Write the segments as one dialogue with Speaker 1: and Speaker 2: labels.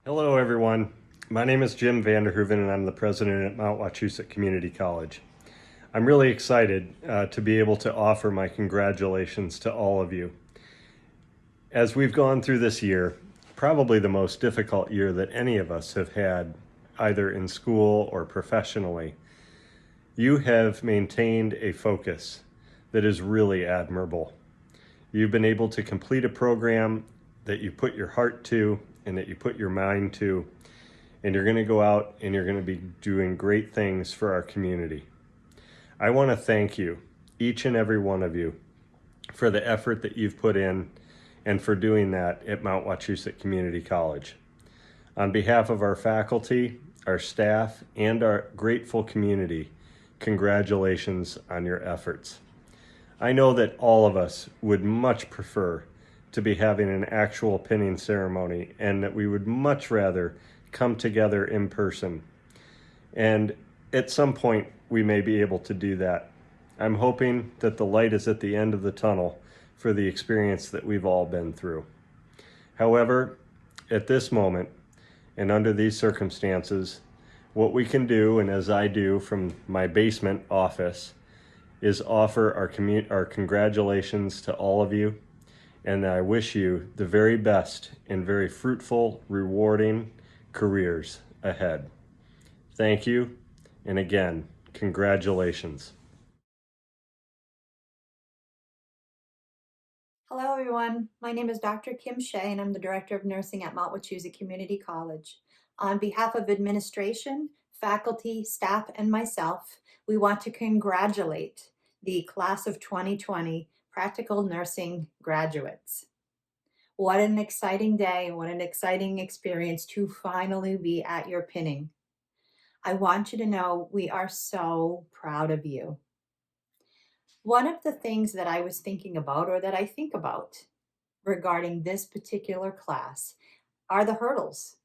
Speaker 1: Hello, everyone. My name is Jim Vander Hooven, and I'm the president at Mount Wachusett Community College. I'm really excited to be able to offer my congratulations to all of you. As we've gone through this year, probably the most difficult year that any of us have had, either in school or professionally, you have maintained a focus that is really admirable. You've been able to complete a program that you put your heart to and that you put your mind to, and you're going to go out and you're going to be doing great things for our community. I want to thank you, each and every one of you, for the effort that you've put in and for doing that at Mount Wachusett Community College. On behalf of our faculty, our staff, and our grateful community, congratulations on your efforts. I know that all of us would much prefer to be having an actual pinning ceremony, and that we would much rather come together in person. And at some point, we may be able to do that. I'm hoping that the light is at the end of the tunnel for the experience that we've all been through. However, at this moment, and under these circumstances, what we can do, and as I do from my basement office, is offer our congratulations to all of you. And I wish you the very best and very fruitful, rewarding careers ahead. Thank you, and again, congratulations.
Speaker 2: Hello, everyone. My name is Dr. Kim Shea, and I'm the Director of Nursing at Mount Wachusett Community College. On behalf of administration, faculty, staff, and myself, we want to congratulate the class of 2020 practical nursing graduates. What an exciting day, what an exciting experience to finally be at your pinning. I want you to know we are so proud of you. One of the things that I was thinking about, or that I think about regarding this particular class, are the hurdles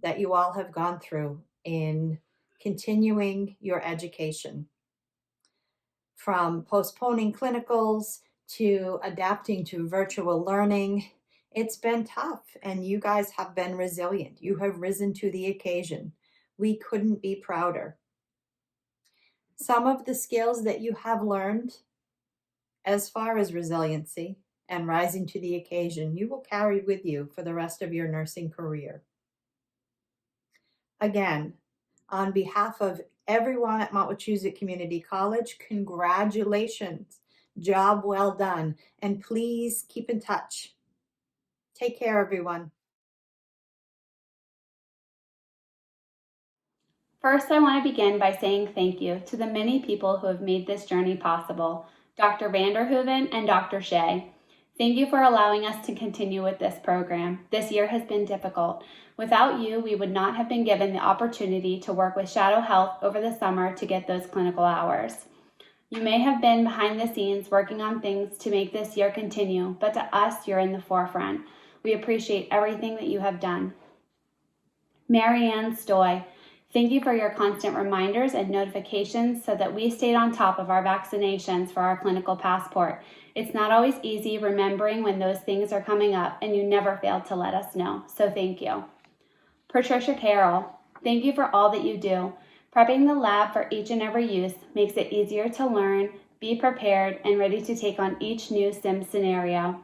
Speaker 2: that you all have gone through in continuing your education. From postponing clinicals to adapting to virtual learning, it's been tough, and you guys have been resilient. You have risen to the occasion. We couldn't be prouder. Some of the skills that you have learned as far as resiliency and rising to the occasion, you will carry with you for the rest of your nursing career. Again, on behalf of everyone at Mount Wachusett Community College, congratulations. Job well done. And please keep in touch. Take care, everyone.
Speaker 3: First, I want to begin by saying thank you to the many people who have made this journey possible. Dr. Vander Hooven and Dr. Shea. Thank you for allowing us to continue with this program. This year has been difficult. Without you, we would not have been given the opportunity to work with Shadow Health over the summer to get those clinical hours. You may have been behind the scenes working on things to make this year continue, but to us, you're in the forefront. We appreciate everything that you have done. Marianne Stoy. Thank you for your constant reminders and notifications so that we stayed on top of our vaccinations for our clinical passport. It's not always easy remembering when those things are coming up, and you never failed to let us know, so thank you. Patricia Carroll, thank you for all that you do. Prepping the lab for each and every use makes it easier to learn, be prepared, and ready to take on each new sim scenario.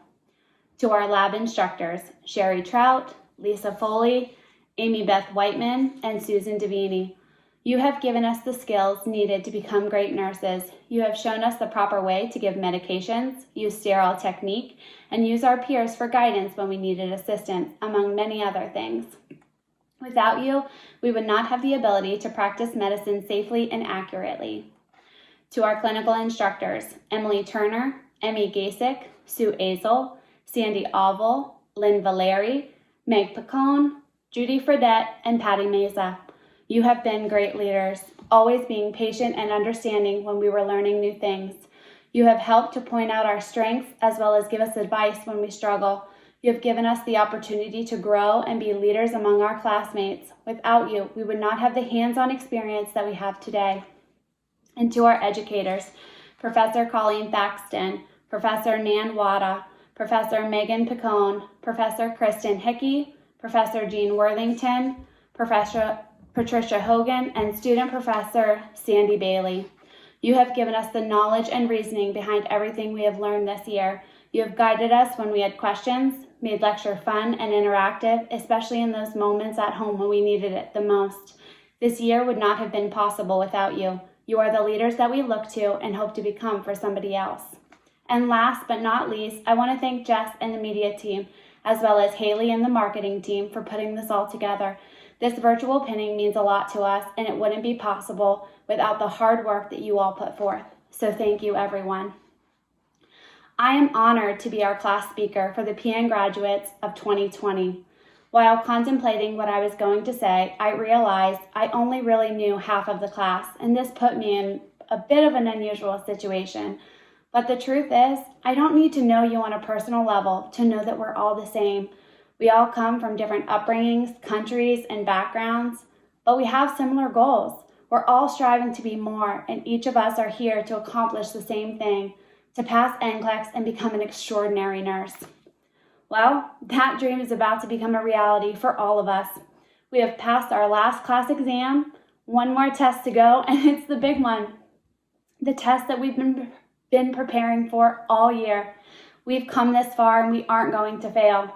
Speaker 3: To our lab instructors, Cherie Trout, Lisa Foley, Amy Beth Wightman, and Susan Davini. You have given us the skills needed to become great nurses. You have shown us the proper way to give medications, use sterile technique, and use our peers for guidance when we needed assistance, among many other things. Without you, we would not have the ability to practice medicine safely and accurately. To our clinical instructors, Emily Turner, Emmy Gacek, Sue Azel, Sandy Oval, Lynn Valeri, Meg Picone, Judy Fredette, and Patty Meza. You have been great leaders, always being patient and understanding when we were learning new things. You have helped to point out our strengths as well as give us advice when we struggle. You have given us the opportunity to grow and be leaders among our classmates. Without you, we would not have the hands-on experience that we have today. And to our educators, Professor Collene Thaxton, Professor Nan Wada, Professor Megan Picone, Professor Kristen Hickey, Professor Jeanne Worthington, Professor Patricia Hogan, and Student Professor Sandy Bailey. You have given us the knowledge and reasoning behind everything we have learned this year. You have guided us when we had questions, made lecture fun and interactive, especially in those moments at home when we needed it the most. This year would not have been possible without you. You are the leaders that we look to and hope to become for somebody else. And last but not least, I want to thank Jess and the media team, as well as Haley and the marketing team for putting this all together. This virtual pinning means a lot to us, and it wouldn't be possible without the hard work that you all put forth. So thank you, everyone. I am honored to be our class speaker for the PN graduates of 2020. While contemplating what I was going to say, I realized I only really knew half of the class, and this put me in a bit of an unusual situation. But the truth is, I don't need to know you on a personal level to know that we're all the same. We all come from different upbringings, countries, and backgrounds, but we have similar goals. We're all striving to be more, and each of us are here to accomplish the same thing, to pass NCLEX and become an extraordinary nurse. Well, that dream is about to become a reality for all of us. We have passed our last class exam, one more test to go, and it's the big one. The test that we've been preparing for all year. We've come this far and we aren't going to fail.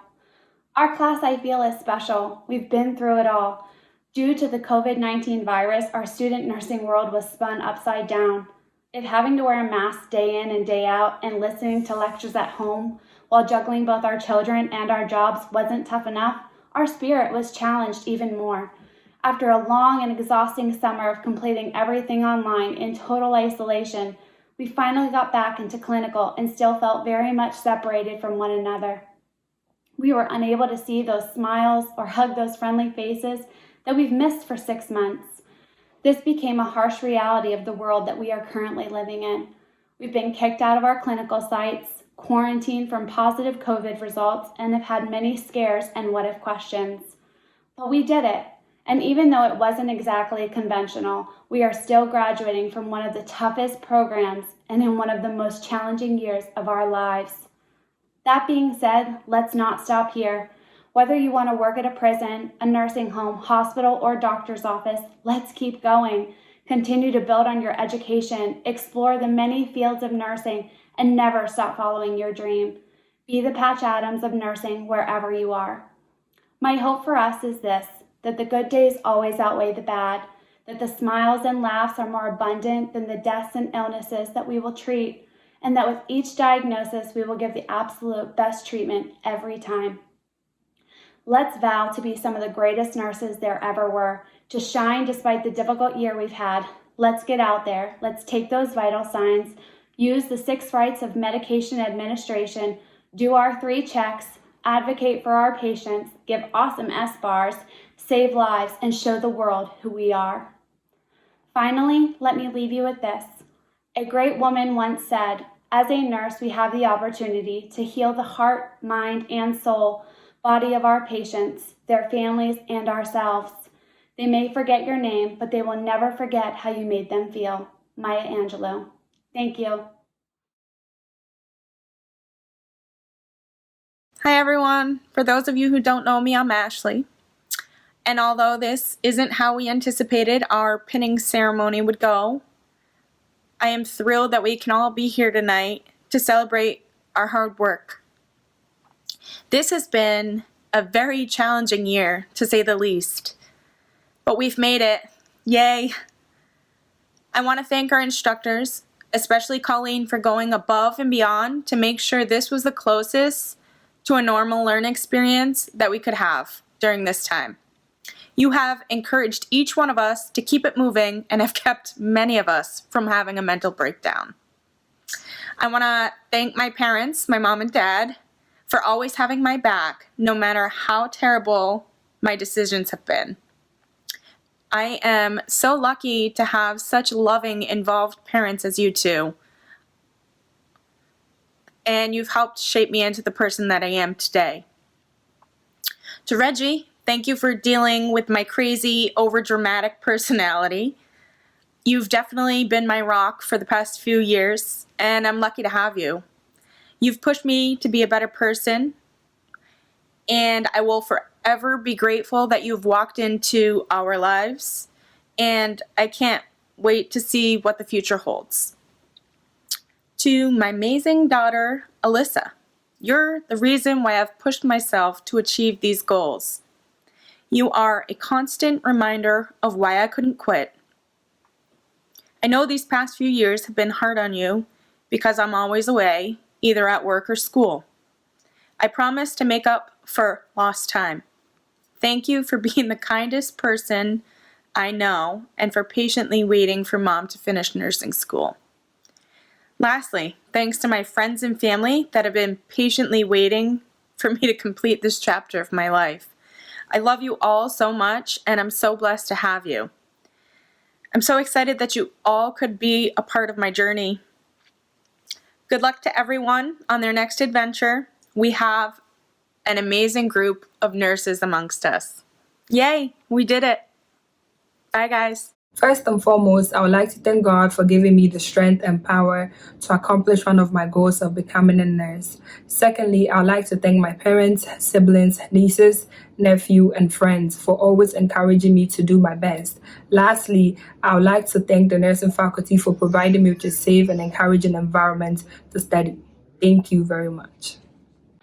Speaker 3: Our class, I feel, is special. We've been through it all. Due to the COVID-19 virus, our student nursing world was spun upside down. If having to wear a mask day in and day out and listening to lectures at home while juggling both our children and our jobs wasn't tough enough, our spirit was challenged even more. After a long and exhausting summer of completing everything online in total isolation, we finally got back into clinical and still felt very much separated from one another. We were unable to see those smiles or hug those friendly faces that we've missed for 6 months. This became a harsh reality of the world that we are currently living in. We've been kicked out of our clinical sites, quarantined from positive COVID results, and have had many scares and what-if questions. But we did it, and even though it wasn't exactly conventional, we are still graduating from one of the toughest programs and in one of the most challenging years of our lives. That being said, let's not stop here. Whether you want to work at a prison, a nursing home, hospital, or doctor's office, let's keep going. Continue to build on your education, explore the many fields of nursing, and never stop following your dream. Be the Patch Adams of nursing wherever you are. My hope for us is this, that the good days always outweigh the bad, that the smiles and laughs are more abundant than the deaths and illnesses that we will treat, and that with each diagnosis we will give the absolute best treatment every time. Let's vow to be some of the greatest nurses there ever were, to shine despite the difficult year we've had. Let's get out there. Let's take those vital signs, use the 6 rights of medication administration, do our 3 checks, advocate for our patients, give awesome S-bars, save lives, and show the world who we are. Finally, let me leave you with this. A great woman once said, as a nurse, we have the opportunity to heal the heart, mind, and soul body of our patients, their families, and ourselves. They may forget your name, but they will never forget how you made them feel. Maya Angelou. Thank you.
Speaker 4: Hi everyone. For those of you who don't know me, I'm Ashley. And although this isn't how we anticipated our pinning ceremony would go, I am thrilled that we can all be here tonight to celebrate our hard work. This has been a very challenging year, to say the least, but we've made it. Yay! I want to thank our instructors, especially Collene, for going above and beyond to make sure this was the closest to a normal learning experience that we could have during this time. You have encouraged each one of us to keep it moving and have kept many of us from having a mental breakdown. I want to thank my parents, my mom and dad, for always having my back, no matter how terrible my decisions have been. I am so lucky to have such loving, involved parents as you two. And you've helped shape me into the person that I am today. To Reggie, thank you for dealing with my crazy, overdramatic personality. You've definitely been my rock for the past few years, and I'm lucky to have you. You've pushed me to be a better person, and I will ever be grateful that you've walked into our lives, and I can't wait to see what the future holds. To my amazing daughter, Alyssa, you're the reason why I've pushed myself to achieve these goals. You are a constant reminder of why I couldn't quit. I know these past few years have been hard on you because I'm always away, either at work or school. I promise to make up for lost time. Thank you for being the kindest person I know and for patiently waiting for Mom to finish nursing school. Lastly, thanks to my friends and family that have been patiently waiting for me to complete this chapter of my life. I love you all so much, and I'm so blessed to have you. I'm so excited that you all could be a part of my journey. Good luck to everyone on their next adventure. We have an amazing group of nurses amongst us. Yay, we did it. Bye, guys.
Speaker 5: First and foremost, I would like to thank God for giving me the strength and power to accomplish one of my goals of becoming a nurse. Secondly, I would like to thank my parents, siblings, nieces, nephew, and friends for always encouraging me to do my best. Lastly, I would like to thank the nursing faculty for providing me with a safe and encouraging environment to study. Thank you very much.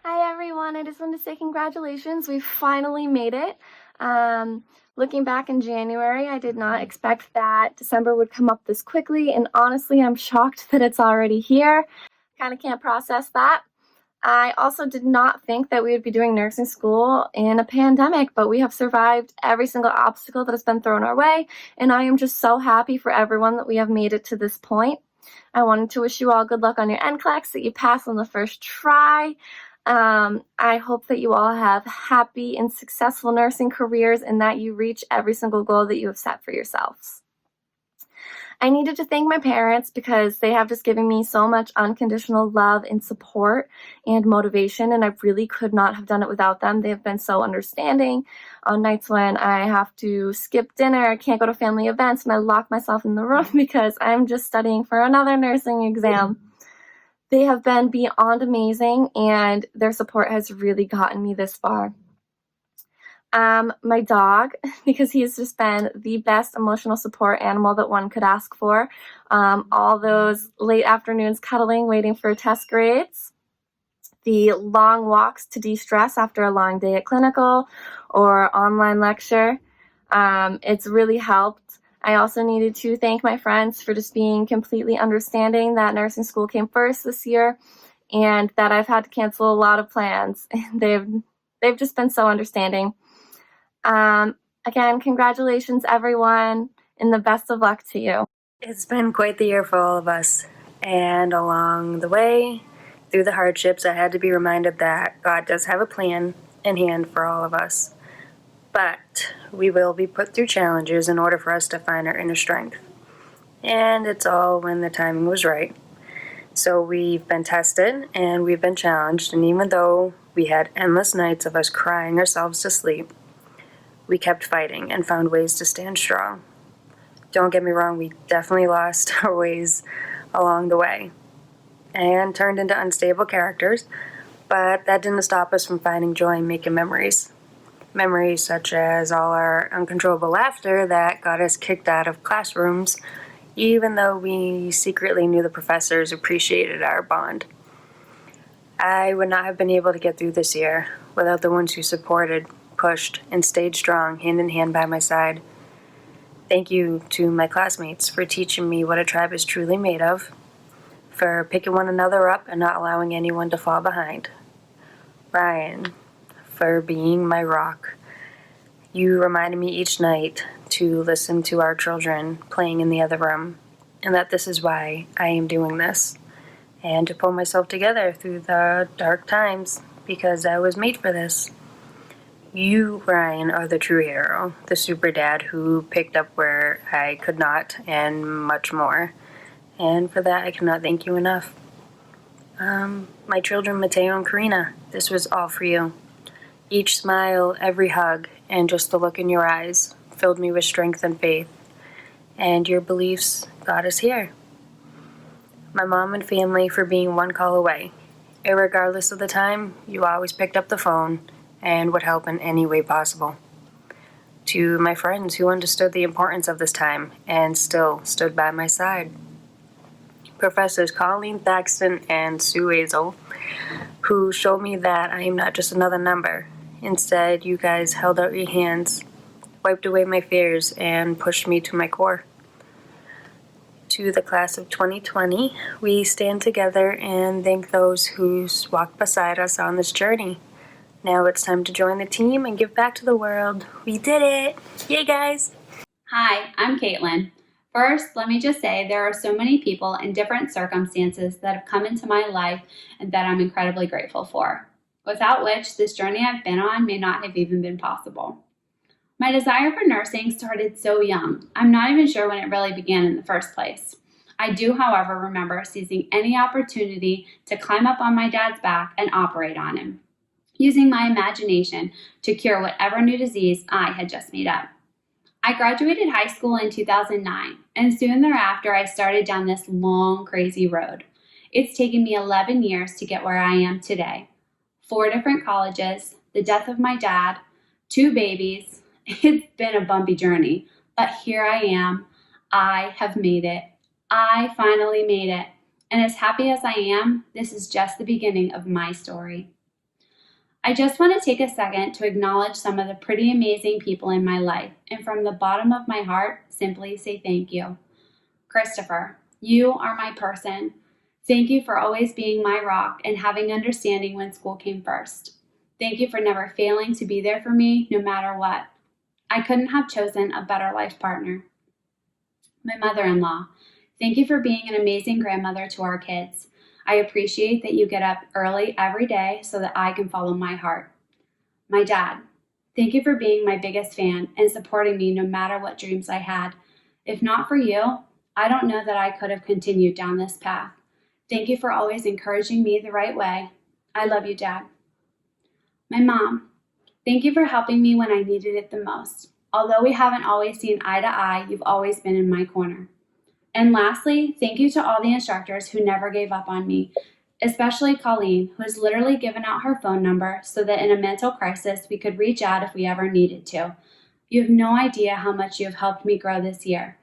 Speaker 6: Hi everyone, I just wanted to say congratulations. We finally made it. Looking back in January, I did not expect that December would come up this quickly, and honestly, I'm shocked that it's already here. Kind of can't process that. I also did not think that we would be doing nursing school in a pandemic, but we have survived every single obstacle that has been thrown our way, and I am just so happy for everyone that we have made it to this point. I wanted to wish you all good luck on your NCLEX, that you pass on the first try. I hope that you all have happy and successful nursing careers and that you reach every single goal that you have set for yourselves. I needed to thank my parents because they have just given me so much unconditional love and support and motivation, and I really could not have done it without them. They have been so understanding on nights when I have to skip dinner, I can't go to family events, and I lock myself in the room because I'm just studying for another nursing exam. They have been beyond amazing, and their support has really gotten me this far. My dog, because he's just been the best emotional support animal that one could ask for. All those late afternoons cuddling, waiting for test grades. The long walks to de-stress after a long day at clinical or online lecture. It's really helped. I also needed to thank my friends for just being completely understanding that nursing school came first this year and that I've had to cancel a lot of plans. They've just been so understanding. Again, congratulations everyone, and the best of luck to you.
Speaker 7: It's been quite the year for all of us, and along the way, through the hardships, I had to be reminded that God does have a plan in hand for all of us. But we will be put through challenges in order for us to find our inner strength. And it's all when the timing was right. So we've been tested and we've been challenged, and even though we had endless nights of us crying ourselves to sleep, we kept fighting and found ways to stand strong. Don't get me wrong, we definitely lost our ways along the way and turned into unstable characters, but that didn't stop us from finding joy and making memories. Memories such as all our uncontrollable laughter that got us kicked out of classrooms, even though we secretly knew the professors appreciated our bond. I would not have been able to get through this year without the ones who supported, pushed, and stayed strong hand in hand by my side. Thank you to my classmates for teaching me what a tribe is truly made of, for picking one another up and not allowing anyone to fall behind. Brian, for being my rock. You reminded me each night to listen to our children playing in the other room, and that this is why I am doing this, and to pull myself together through the dark times, because I was made for this. You, Ryan, are the true hero, the super dad who picked up where I could not, and much more. And for that, I cannot thank you enough. My children, Mateo and Karina, this was all for you. Each smile, every hug, and just the look in your eyes filled me with strength and faith. And your beliefs got us here. My mom and family for being one call away. Irregardless of the time, you always picked up the phone and would help in any way possible. To my friends who understood the importance of this time and still stood by my side. Professors Collene Thaxton and Sue Azel, who showed me that I am not just another number. Instead, you guys held out your hands, wiped away my fears, and pushed me to my core. To the class of 2020, we stand together and thank those who walked beside us on this journey. Now it's time to join the team and give back to the world. We did it! Yay, guys!
Speaker 3: Hi, I'm Caitlin. First, let me just say there are so many people in different circumstances that have come into my life and that I'm incredibly grateful for, without which this journey I've been on may not have even been possible. My desire for nursing started so young. I'm not even sure when it really began in the first place. I do, however, remember seizing any opportunity to climb up on my dad's back and operate on him, using my imagination to cure whatever new disease I had just made up. I graduated high school in 2009, and soon thereafter I started down this long, crazy road. It's taken me 11 years to get where I am today. 4 different colleges, the death of my dad, 2 babies. It's been a bumpy journey, but here I am. I have made it. I finally made it. And as happy as I am, this is just the beginning of my story. I just want to take a second to acknowledge some of the pretty amazing people in my life, and from the bottom of my heart, simply say thank you. Christopher, you are my person. Thank you for always being my rock and having understanding when school came first. Thank you for never failing to be there for me, no matter what. I couldn't have chosen a better life partner. My mother-in-law, thank you for being an amazing grandmother to our kids. I appreciate that you get up early every day so that I can follow my heart. My dad, thank you for being my biggest fan and supporting me no matter what dreams I had. If not for you, I don't know that I could have continued down this path. Thank you for always encouraging me the right way. I love you, Dad. My mom, thank you for helping me when I needed it the most. Although we haven't always seen eye to eye, you've always been in my corner. And lastly, thank you to all the instructors who never gave up on me, especially Colleen, who has literally given out her phone number so that in a mental crisis we could reach out if we ever needed to. You have no idea how much you have helped me grow this year.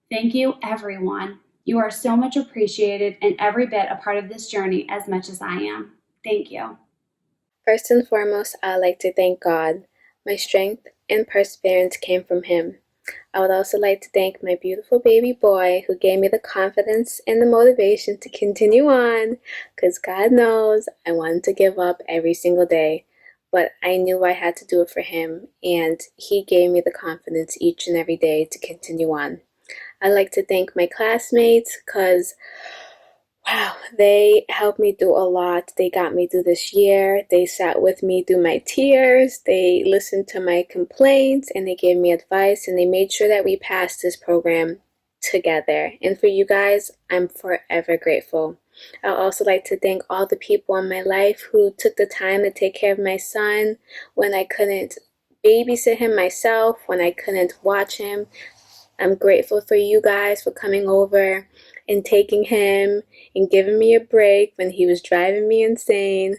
Speaker 3: Thank you, everyone. You are so much appreciated and every bit a part of this journey as much as I am. Thank you.
Speaker 8: First and foremost, I'd like to thank God. My strength and perseverance came from Him. I would also like to thank my beautiful baby boy who gave me the confidence and the motivation to continue on, because God knows I wanted to give up every single day, but I knew I had to do it for him, and he gave me the confidence each and every day to continue on. I'd like to thank my classmates because wow, they helped me through a lot. They got me through this year. They sat with me through my tears. They listened to my complaints and they gave me advice and they made sure that we passed this program together. And for you guys, I'm forever grateful. I'd also like to thank all the people in my life who took the time to take care of my son when I couldn't babysit him myself, when I couldn't watch him. I'm grateful for you guys for coming over and taking him and giving me a break when he was driving me insane.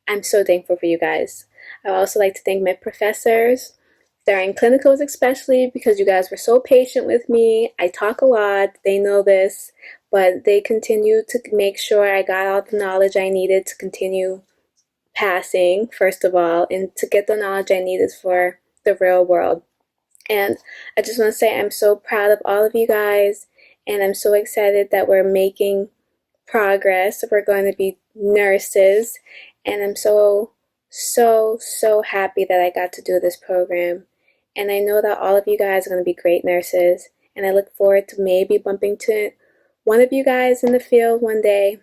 Speaker 8: I'm so thankful for you guys. I would also like to thank my professors during clinicals, especially because you guys were so patient with me. I talk a lot, they know this, but they continue to make sure I got all the knowledge I needed to continue passing, first of all, and to get the knowledge I needed for the real world. And I just want to say I'm so proud of all of you guys, and I'm so excited that we're making progress. We're going to be nurses, and I'm so happy that I got to do this program. And I know that all of you guys are going to be great nurses, and I look forward to maybe bumping to one of you guys in the field one day.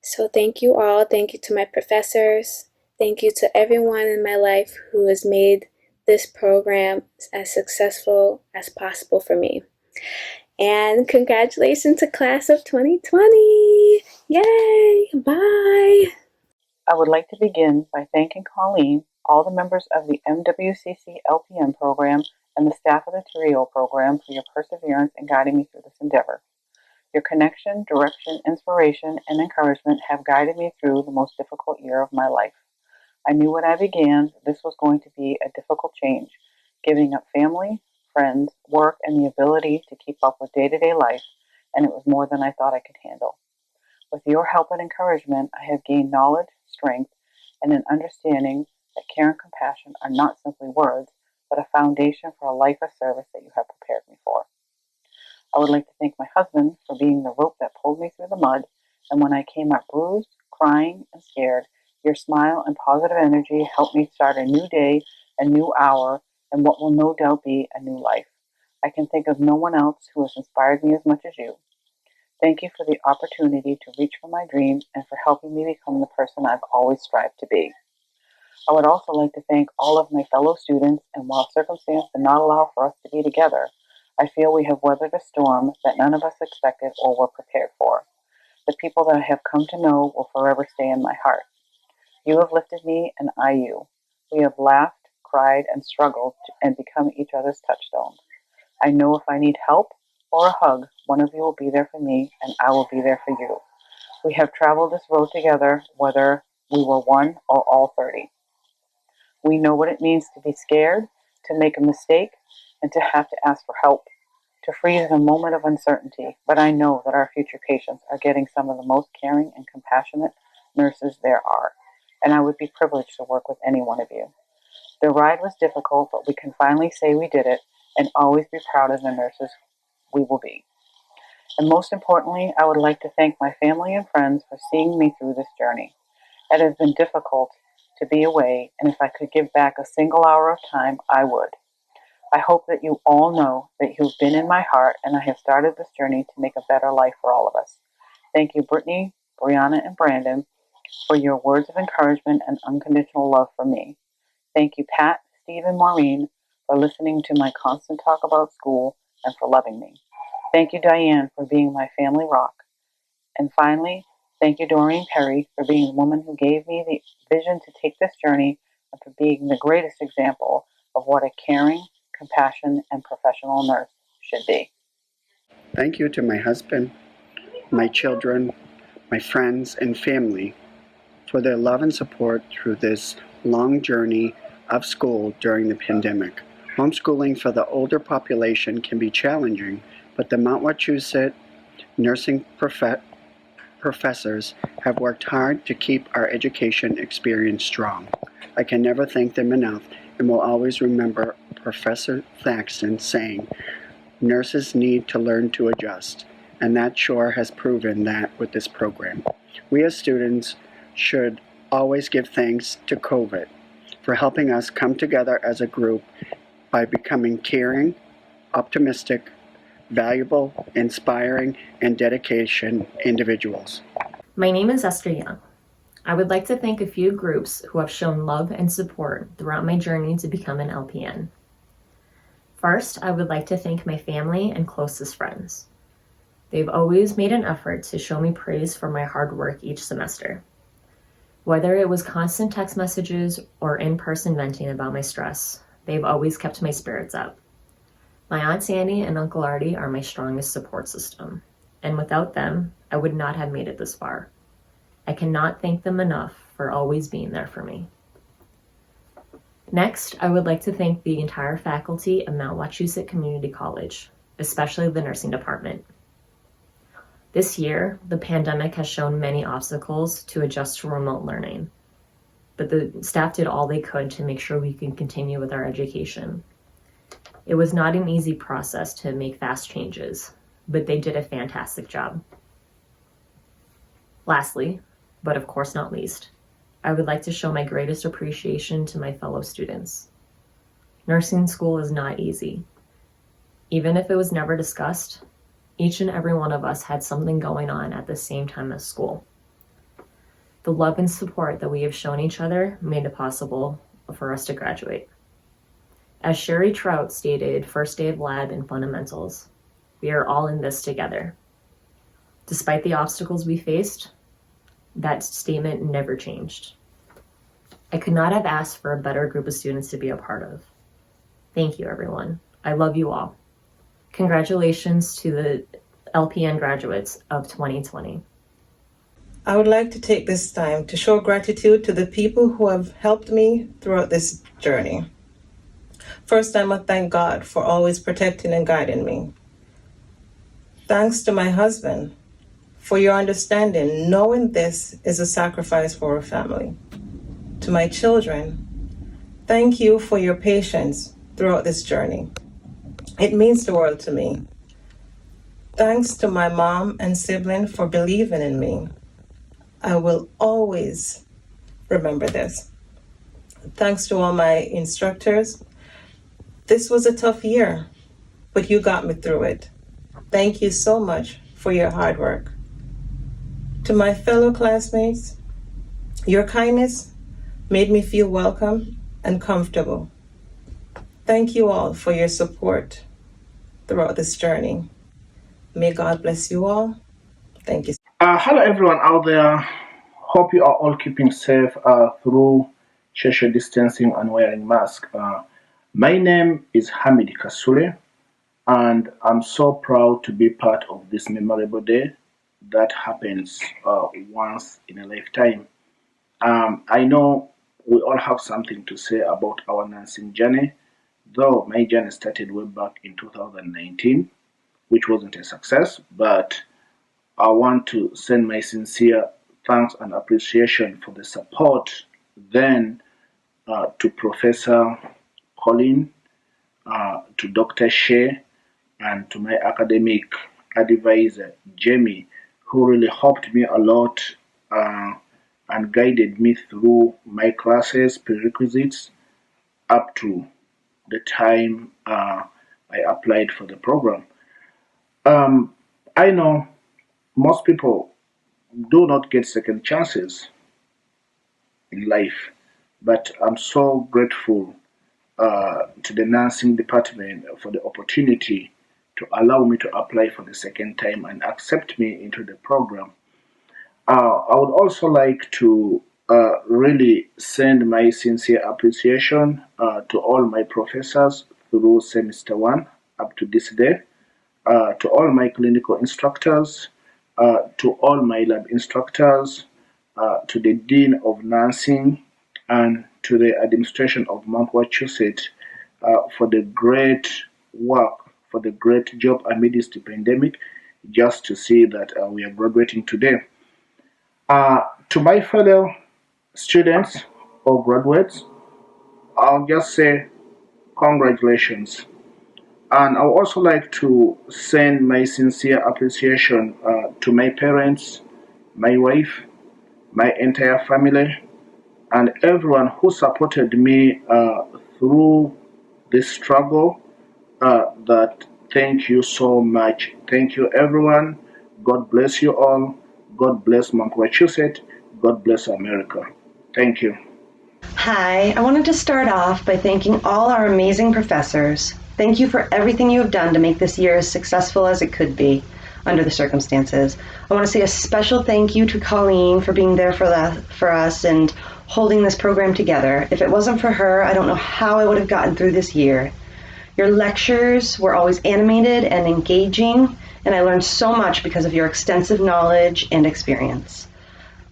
Speaker 8: So thank you all. Thank you to my professors. Thank you to everyone in my life who has made this program as successful as possible for me. And congratulations to class of 2020. Yay! Bye!
Speaker 9: I would like to begin by thanking Colleen, all the members of the MWCC LPN program, and the staff of the TRIO program for your perseverance in guiding me through this endeavor. Your connection, direction, inspiration, and encouragement have guided me through the most difficult year of my life. I knew when I began this was going to be a difficult change, giving up family, friends, work, and the ability to keep up with day-to-day life, and it was more than I thought I could handle. With your help and encouragement, I have gained knowledge, strength, and an understanding that care and compassion are not simply words, but a foundation for a life of service that you have prepared me for. I would like to thank my husband for being the rope that pulled me through the mud, and when I came out bruised, crying, and scared, your smile and positive energy helped me start a new day, a new hour, and what will no doubt be a new life. I can think of no one else who has inspired me as much as you. Thank you for the opportunity to reach for my dreams and for helping me become the person I've always strived to be. I would also like to thank all of my fellow students, and while circumstance did not allow for us to be together, I feel we have weathered a storm that none of us expected or were prepared for. The people that I have come to know will forever stay in my heart. You have lifted me, and I you. We have laughed, cried, and struggled and become each other's touchstones. I know if I need help or a hug, one of you will be there for me, and I will be there for you. We have traveled this road together, whether we were 1 or all 30. We know what it means to be scared, to make a mistake, and to have to ask for help, to freeze in a moment of uncertainty. But I know that our future patients are getting some of the most caring and compassionate nurses there are, and I would be privileged to work with any one of you. The ride was difficult, but we can finally say we did it and always be proud of the nurses we will be. And most importantly, I would like to thank my family and friends for seeing me through this journey. It has been difficult to be away, and if I could give back a single hour of time, I would. I hope that you all know that you've been in my heart, and I have started this journey to make a better life for all of us. Thank you, Brittany, Brianna, and Brandon, for your words of encouragement and unconditional love for me. Thank you, Pat, Steve, and Maureen, for listening to my constant talk about school and for loving me. Thank you, Diane, for being my family rock. And finally, thank you, Doreen Perry, for being the woman who gave me the vision to take this journey and for being the greatest example of what a caring, compassionate, and professional nurse should be.
Speaker 10: Thank you to my husband, my children, my friends, and family for their love and support through this long journey of school during the pandemic. Homeschooling for the older population can be challenging, but the Mount Wachusett nursing professors have worked hard to keep our education experience strong. I can never thank them enough and will always remember Professor Thaxton saying, "Nurses need to learn to adjust," and that sure has proven that with this program. We as students should always give thanks to COVID for helping us come together as a group by becoming caring, optimistic, valuable, inspiring, and dedication individuals.
Speaker 11: My name is Esther Young. I would like to thank a few groups who have shown love and support throughout my journey to become an LPN. First, I would like to thank my family and closest friends. They've always made an effort to show me praise for my hard work each semester. Whether it was constant text messages or in-person venting about my stress, they've always kept my spirits up. My Aunt Sandy and Uncle Artie are my strongest support system, and without them, I would not have made it this far. I cannot thank them enough for always being there for me. Next, I would like to thank the entire faculty of Mount Wachusett Community College, especially the nursing department. This year, the pandemic has shown many obstacles to adjust to remote learning, but the staff did all they could to make sure we could continue with our education. It was not an easy process to make fast changes, but they did a fantastic job. Lastly, but of course not least, I would like to show my greatest appreciation to my fellow students. Nursing school is not easy. Even if it was never discussed, each and every one of us had something going on at the same time as school. The love and support that we have shown each other made it possible for us to graduate. As Cherie Trout stated first day of lab and fundamentals, we are all in this together. Despite the obstacles we faced, that statement never changed. I could not have asked for a better group of students to be a part of. Thank you, everyone. I love you all. Congratulations to the LPN graduates of 2020.
Speaker 12: I would like to take this time to show gratitude to the people who have helped me throughout this journey. First, I must thank God for always protecting and guiding me. Thanks to my husband for your understanding, knowing this is a sacrifice for a family. To my children, thank you for your patience throughout this journey. It means the world to me. Thanks to my mom and sibling for believing in me. I will always remember this. Thanks to all my instructors. This was a tough year, but you got me through it. Thank you so much for your hard work. To my fellow classmates, your kindness made me feel welcome and comfortable. Thank you all for your support throughout this journey. May God bless you all. Thank you.
Speaker 13: Hello everyone out there. Hope you are all keeping safe through social distancing and wearing masks. My name is Hamid Kasule, and I'm so proud to be part of this memorable day that happens once in a lifetime. I know we all have something to say about our nursing journey, though my journey started way back in 2019, which wasn't a success, but I want to send my sincere thanks and appreciation for the support then to Professor Collene, to Dr. Shea, and to my academic advisor, Jamie, who really helped me a lot and guided me through my classes, prerequisites, up to the time I applied for the program. I know most people do not get second chances in life, but I'm so grateful to the nursing department for the opportunity to allow me to apply for the second time and accept me into the program. I would also like to really send my sincere appreciation to all my professors through semester 1 up to this day, to all my clinical instructors, to all my lab instructors, to the Dean of Nursing, and to the administration of Mount Wachusett for the great work, for the great job amidst the pandemic, just to see that we are graduating today. To my fellow students or graduates, I'll just say congratulations. And I would also like to send my sincere appreciation to my parents, my wife, my entire family, and everyone who supported me through this struggle. That thank you so much. Thank you, everyone. God bless you all. God bless Mount Wachusett. God bless America. Thank you.
Speaker 14: Hi, I wanted to start off by thanking all our amazing professors. Thank you for everything you have done to make this year as successful as it could be under the circumstances. I want to say a special thank you to Collene for being there for us and holding this program together. If it wasn't for her, I don't know how I would have gotten through this year. Your lectures were always animated and engaging, and I learned so much because of your extensive knowledge and experience.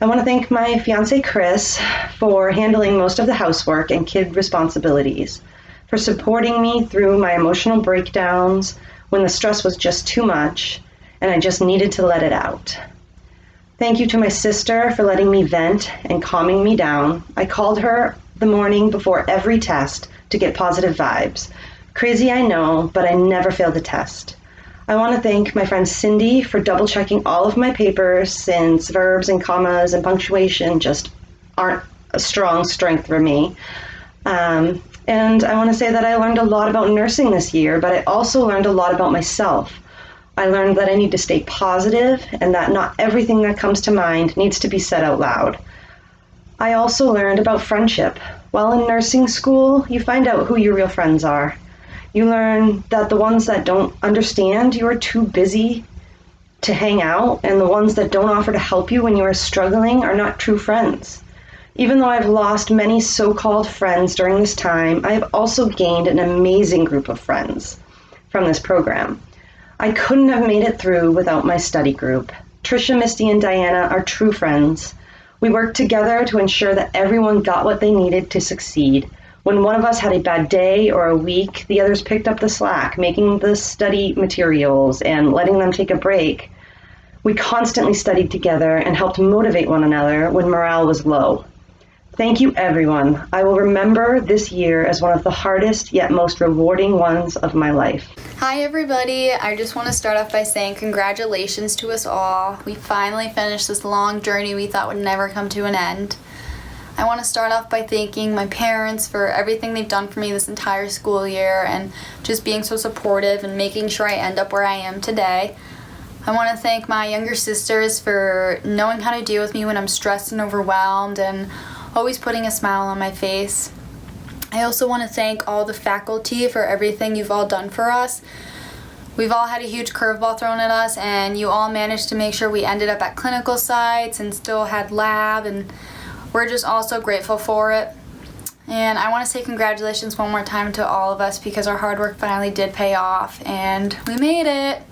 Speaker 14: I want to thank my fiance Chris for handling most of the housework and kid responsibilities, for supporting me through my emotional breakdowns when the stress was just too much and I just needed to let it out. Thank you to my sister for letting me vent and calming me down. I called her the morning before every test to get positive vibes. Crazy, I know, but I never failed the test. I want to thank my friend Cindy for double checking all of my papers since verbs and commas and punctuation just aren't a strong strength for me. And I want to say that I learned a lot about nursing this year, but I also learned a lot about myself. I learned that I need to stay positive and that not everything that comes to mind needs to be said out loud. I also learned about friendship. While in nursing school, you find out who your real friends are. You learn that the ones that don't understand you are too busy to hang out, and the ones that don't offer to help you when you are struggling are not true friends. Even though I've lost many so-called friends during this time, I have also gained an amazing group of friends from this program. I couldn't have made it through without my study group. Trisha, Mysti, and Dianna are true friends. We worked together to ensure that everyone got what they needed to succeed. When one of us had a bad day or a week, the others picked up the slack, making the study materials and letting them take a break. We constantly studied together and helped motivate one another when morale was low. Thank you, everyone. I will remember this year as one of the hardest yet most rewarding ones of my life.
Speaker 15: Hi everybody, I just want to start off by saying congratulations to us all. We finally finished this long journey we thought would never come to an end. I want to start off by thanking my parents for everything they've done for me this entire school year and just being so supportive and making sure I end up where I am today. I want to thank my younger sisters for knowing how to deal with me when I'm stressed and overwhelmed and always putting a smile on my face. I also want to thank all the faculty for everything you've all done for us. We've all had a huge curveball thrown at us, and you all managed to make sure we ended up at clinical sites and still had lab, and we're just all so grateful for it. And I want to say congratulations one more time to all of us because our hard work finally did pay off, and we made it.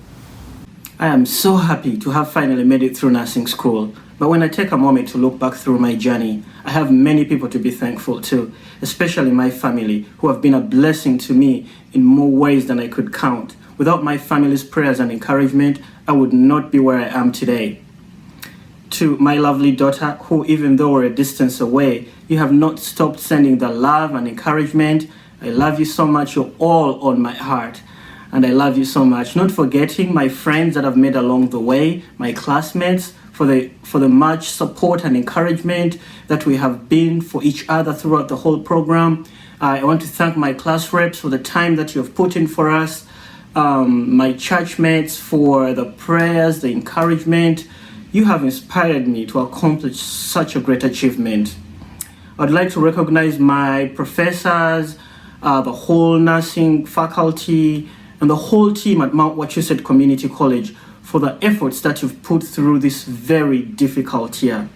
Speaker 16: I am so happy to have finally made it through nursing school. But when I take a moment to look back through my journey, I have many people to be thankful to, especially my family, who have been a blessing to me in more ways than I could count. Without my family's prayers and encouragement, I would not be where I am today. To my lovely daughter, who even though we're a distance away, you have not stopped sending the love and encouragement. I love you so much. You're all on my heart. And I love you so much. Not forgetting my friends that I've made along the way, my classmates, for the much support and encouragement that we have been for each other throughout the whole program. I want to thank my class reps for the time that you have put in for us, my church mates for the prayers, the encouragement. You have inspired me to accomplish such a great achievement. I'd like to recognize my professors, the whole nursing faculty, and the whole team at Mount Wachusett Community College for the efforts that you've put through this very difficult year.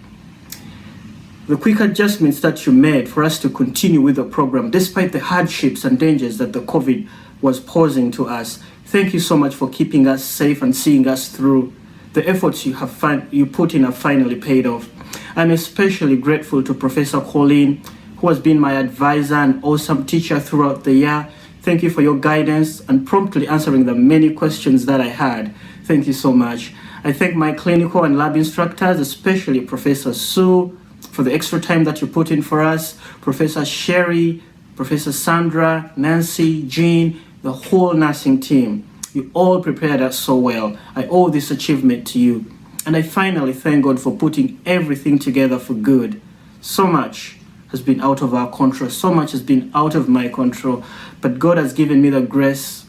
Speaker 16: The quick adjustments that you made for us to continue with the program, despite the hardships and dangers that the COVID was posing to us. Thank you so much for keeping us safe and seeing us through. The efforts you put in have finally paid off. I'm especially grateful to Professor Collene, who has been my advisor and awesome teacher throughout the year. Thank you for your guidance and promptly answering the many questions that I had. Thank you so much. I thank my clinical and lab instructors, especially Professor Sue, for the extra time that you put in for us, Professor Cherie, Professor Sandra, Nancy, Jean, the whole nursing team. You all prepared us so well. I owe this achievement to you. And I finally thank God for putting everything together for good. So much has been out of our control. So much has been out of my control. But God has given me the grace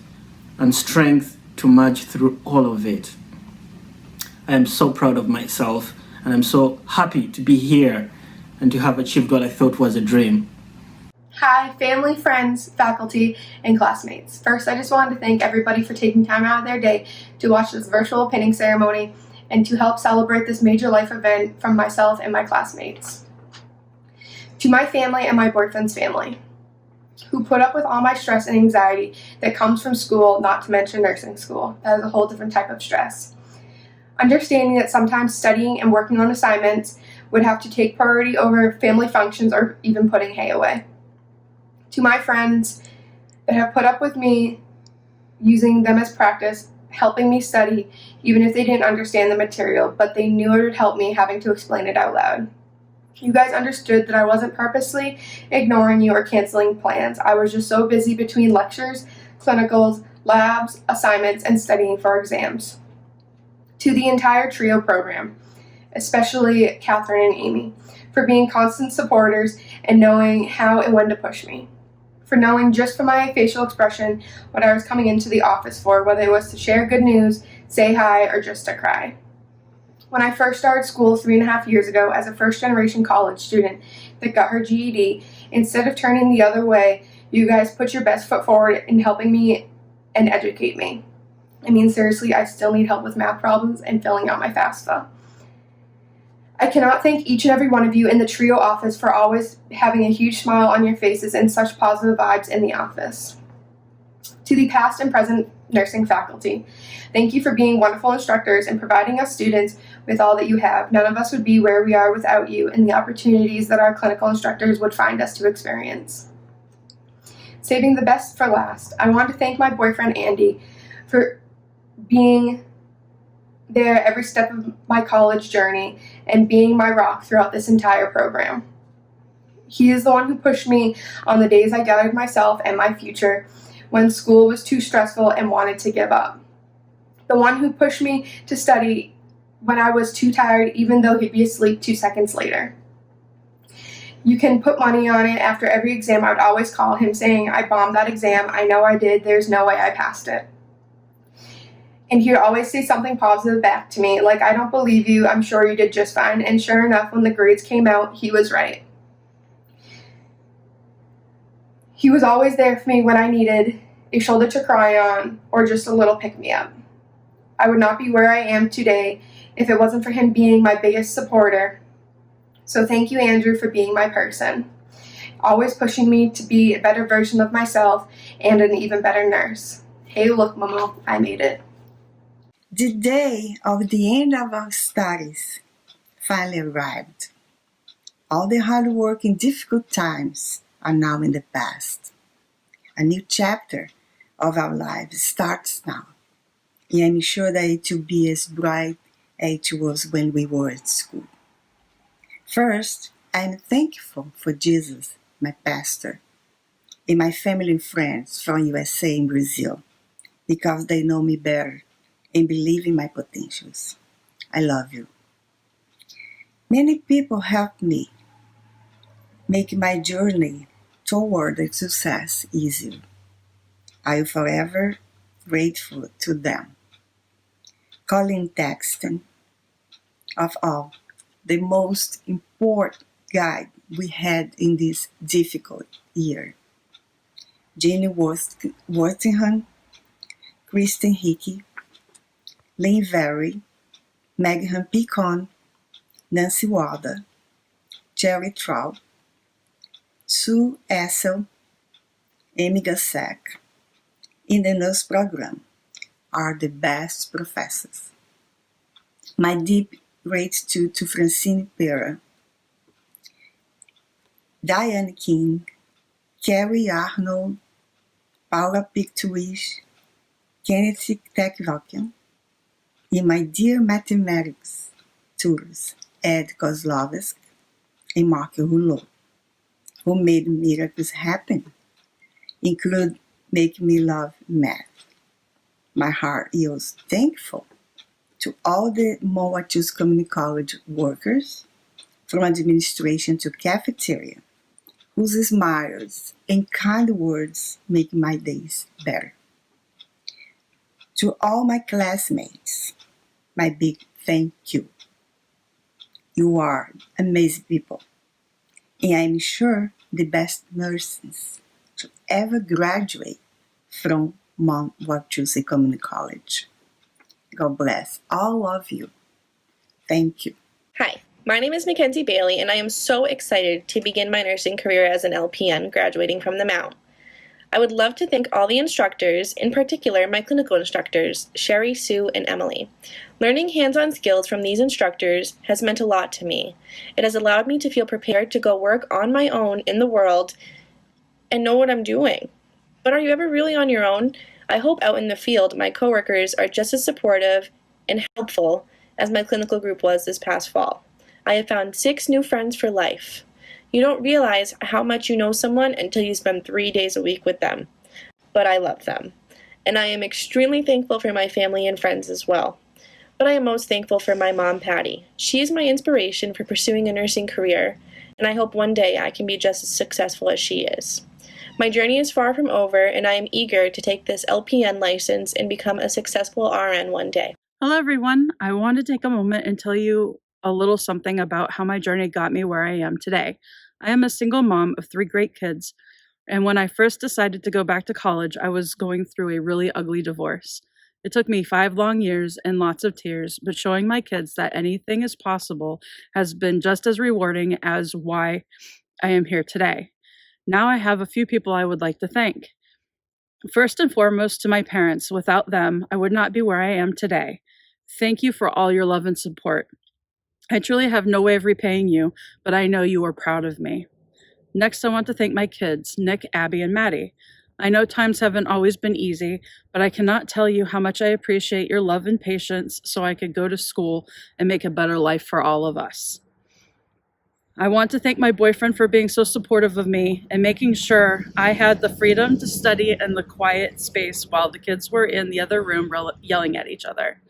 Speaker 16: and strength to march through all of it. I am so proud of myself, and I'm so happy to be here and to have achieved what I thought was a dream.
Speaker 17: Hi, family, friends, faculty, and classmates. First, I just wanted to thank everybody for taking time out of their day to watch this virtual pinning ceremony and to help celebrate this major life event from myself and my classmates. To my family and my boyfriend's family, who put up with all my stress and anxiety that comes from school, not to mention nursing school. That is a whole different type of stress. Understanding that sometimes studying and working on assignments would have to take priority over family functions or even putting hay away. To my friends that have put up with me using them as practice, helping me study, even if they didn't understand the material, but they knew it would help me having to explain it out loud. You guys understood that I wasn't purposely ignoring you or canceling plans. I was just so busy between lectures, clinicals, labs, assignments, and studying for exams. To the entire TRIO program, especially Catherine and Amy, for being constant supporters and knowing how and when to push me. For knowing just from my facial expression what I was coming into the office for, whether it was to share good news, say hi, or just to cry. When I first started school 3.5 years ago as a first-generation college student that got her GED, instead of turning the other way, you guys put your best foot forward in helping me and educate me. I mean, seriously, I still need help with math problems and filling out my FAFSA. I cannot thank each and every one of you in the TRIO office for always having a huge smile on your faces and such positive vibes in the office. To the past and present nursing faculty, thank you for being wonderful instructors and providing us students with all that you have. None of us would be where we are without you and the opportunities that our clinical instructors would find us to experience. Saving the best for last, I want to thank my boyfriend Andy for being there every step of my college journey and being my rock throughout this entire program. He is the one who pushed me on the days I doubted myself and my future when school was too stressful and wanted to give up. The one who pushed me to study when I was too tired, even though he'd be asleep 2 seconds later. You can put money on it. After every exam, I would always call him saying, I bombed that exam. I know I did. There's no way I passed it. And he would always say something positive back to me, like, I don't believe you. I'm sure you did just fine. And sure enough, when the grades came out, he was right. He was always there for me when I needed a shoulder to cry on or just a little pick-me-up. I would not be where I am today if it wasn't for him being my biggest supporter. So thank you, Andrew, for being my person, always pushing me to be a better version of myself and an even better nurse. Hey, look, Momo, I made it.
Speaker 18: The day of the end of our studies finally arrived. All the hard work and difficult times are now in the past. A new chapter of our lives starts now, and I'm sure that it will be as bright as it was when we were at school. First, I'm thankful for Jesus, my pastor, and my family and friends from USA and Brazil, because they know me better and believe in my potentials. I love you. Many people helped me make my journey toward the success easier. I am forever grateful to them. Collene Thaxton, of all, the most important guide we had in this difficult year. Jeanne Worthington, Kristen Hickey, Lynn Very, Megan Picon, Nancy Wilder, Cherie Trout, Sue Essel, Amy Gacek, in the nurse program are the best professors. My deep gratitude to Francine Pera, Diane King, Carrie Arnold, Paula Pictwish, Kenneth Tekvakian, and my dear mathematics tutors, Ed Kozlovsk and Mark Rouleau, who made miracles happen, include making me love math. My heart is thankful to all the Mwesigwa Community College workers, from administration to cafeteria, whose smiles and kind words make my days better. To all my classmates, my big thank you. You are amazing people, and I'm sure the best nurses to ever graduate from Mwesigwa Community College. God bless all of you. Thank you.
Speaker 19: Hi, my name is Mackenzie Bailey, and I am so excited to begin my nursing career as an LPN graduating from the Mount. I would love to thank all the instructors, in particular my clinical instructors, Sherry, Sue, and Emily. Learning hands-on skills from these instructors has meant a lot to me. It has allowed me to feel prepared to go work on my own in the world and know what I'm doing. But are you ever really on your own? I hope out in the field my coworkers are just as supportive and helpful as my clinical group was this past fall. I have found 6 new friends for life. You don't realize how much you know someone until you spend 3 days a week with them. But I love them. And I am extremely thankful for my family and friends as well. But I am most thankful for my mom, Patty. She is my inspiration for pursuing a nursing career, and I hope one day I can be just as successful as she is. My journey is far from over, and I am eager to take this LPN license and become a successful RN one day.
Speaker 20: Hello, everyone. I want to take a moment and tell you a little something about how my journey got me where I am today. I am a single mom of 3 great kids, and when I first decided to go back to college, I was going through a really ugly divorce. It took me 5 long years and lots of tears, but showing my kids that anything is possible has been just as rewarding as why I am here today. Now I have a few people I would like to thank. First and foremost, to my parents. Without them, I would not be where I am today. Thank you for all your love and support. I truly have no way of repaying you, but I know you are proud of me. Next, I want to thank my kids, Nick, Abby, and Maddie. I know times haven't always been easy, but I cannot tell you how much I appreciate your love and patience so I could go to school and make a better life for all of us. I want to thank my boyfriend for being so supportive of me and making sure I had the freedom to study in the quiet space while the kids were in the other room yelling at each other.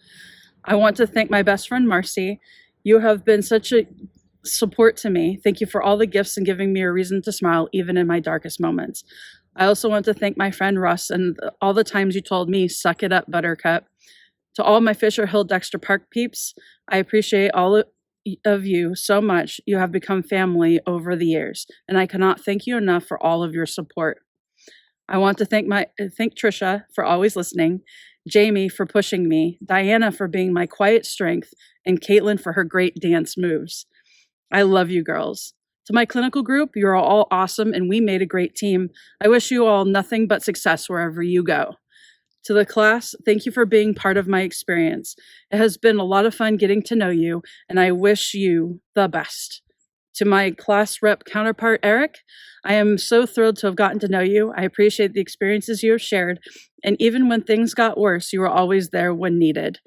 Speaker 20: I want to thank my best friend, Marcy. You have been such a support to me. Thank you for all the gifts and giving me a reason to smile, even in my darkest moments. I also want to thank my friend Russ and all the times you told me, suck it up, Buttercup. To all my Fisher Hill Dexter Park peeps, I appreciate all of you so much. You have become family over the years, and I cannot thank you enough for all of your support. I want to thank Trisha for always listening, Jamie for pushing me, Diana for being my quiet strength, and Caitlin for her great dance moves. I love you girls. To my clinical group, you're all awesome and we made a great team. I wish you all nothing but success wherever you go. To the class, thank you for being part of my experience. It has been a lot of fun getting to know you, and I wish you the best. To my class rep counterpart, Eric, I am so thrilled to have gotten to know you. I appreciate the experiences you have shared, and even when things got worse, you were always there when needed.